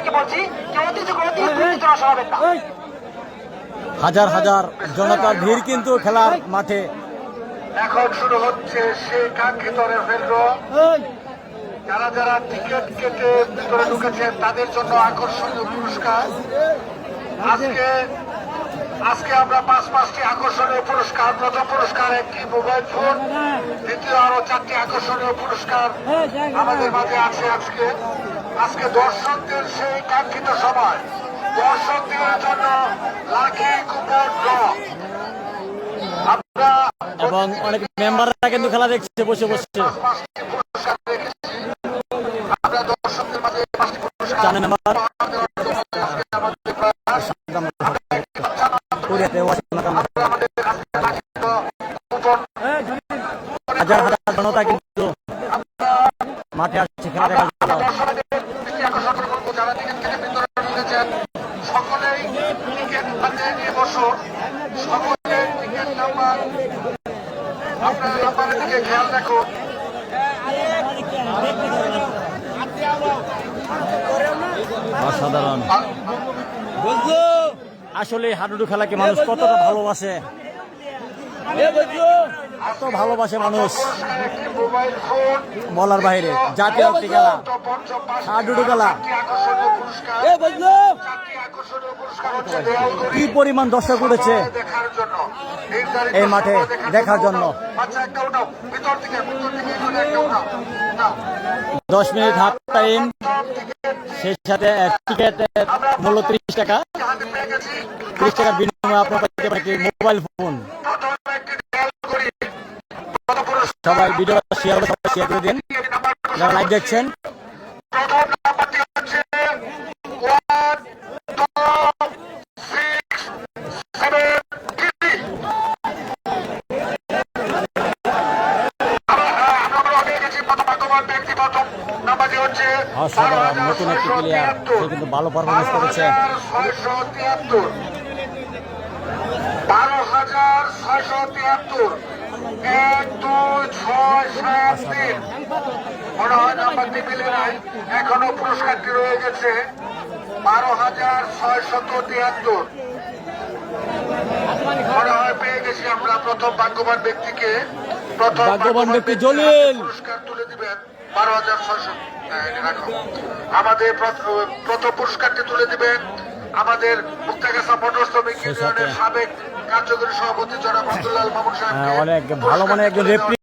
সবাইকে বলছি যে অতি সরাবেন না। হাজার হাজার জনতার ভিড় কিন্তু খেলার মাঠে। এখন শুরু হচ্ছে সেই কাঙ্ক্ষিত রেফারি ড্র। যারা যারা টিকিট কেটে ভিতরে ঢুকেছেন তাদের জন্য আকর্ষণীয় পুরস্কার। আজকে আমরা পাঁচটি আকর্ষণীয় পুরস্কার। প্রথম পুরস্কার একটি মোবাইল ফোন, দ্বিতীয় আরো 4টি আকর্ষণীয় পুরস্কার আমাদের মাঝে আছে। আজকে দর্শকদের সেই কাঙ্ক্ষিত সময়, দর্শকদের জন্য লাকি কুপন ড্র। আমরা এবং অনেক মেম্বাররা কিন্তু খেলা দেখছে বসে বসে। পাঁচটি পুরস্কার রেখেছি। আমরা দর্শকদের মাঝে 5টি পুরস্কার জানেন আমার আমাদের প্রয়াস। হাজার হাজার জনতা কিন্তু মাঠে আসছে খেলা দেখার জন্য। যারা টিকিট কেটে ভিতরে ঢুকেছেন সকলেই টিকিট হাতে নিয়ে বসুন। সকলের টিকিট নাম্বার আপনার নাম্বারের দিকে খেয়াল রাখুন। অসাধারণ। আসলে হাডুডু খেলাকে মানুষ কতটা ভালোবাসে, এত ভালোবাসে মানুষ একটি মোবাইল ফোন, বলার বাইরে। জাতীয় একটি খেলা হাডুডু খেলা, আকর্ষণীয় পুরস্কার, 4টি আকর্ষণীয় পুরস্কার হচ্ছে দেয়াল ঘড়ি কি পরিমাণ দর্শক উঠেছে দেখার জন্য, নির্ধারিত এই মাঠে সময় দেখার জন্য। আচ্ছা, একটা উঠাও ভিতর থেকে এখানে একটা উঠাও। নাও। 10 মিনিট হাফ টাইম, সেই সাথে টিকিট মূল্য 30 টাকা। হাতে পেয়ে গেছি 30 টাকার বিনিময়ে আপনার পেতে পারেন একটি মোবাইল ফোন। প্রথম একটি দেয়াল ঘড়ি। প্রথম পুরস্কার সবাই ভিডিওটা শেয়ার করে দিন যারা লাইভ দেখছেন। প্রথম নাম্বারটি হচ্ছে 1 2 6 7 3। আমরা পেয়ে গেছি প্রথম ভাগ্যবান ব্যক্তি। প্রথম নাম্বারটি হচ্ছে অসাধারণ নতুন একটি প্লেয়ার, সে কিন্তু ভালো পারফরমেন্স করেছে। 12,673। 12,673। 1 2 6 7 3। মনে হয় নাম্বারটি মিলে নাই, এখনো পুরস্কারটি রয়ে গেছে 12,673। মনে হয় পেয়ে গেছি আমরা প্রথম ভাগ্যবান ব্যক্তিকে। প্রথম ভাগ্যবান ব্যক্তি ব্যক্তি জলিল। পুরস্কার তুলে দিবেন 12,600। আমাদের প্রথম পুরস্কারটি তুলে দিবেন আমাদের মুক্তাগাছা মোটর শ্রমিক ইউনিয়নের সাবেক কার্যকরী সভাপতি জনাব আব্দুল্লাহ মামুন সাহেব। অনেক ভালো মানে একজন রেফারি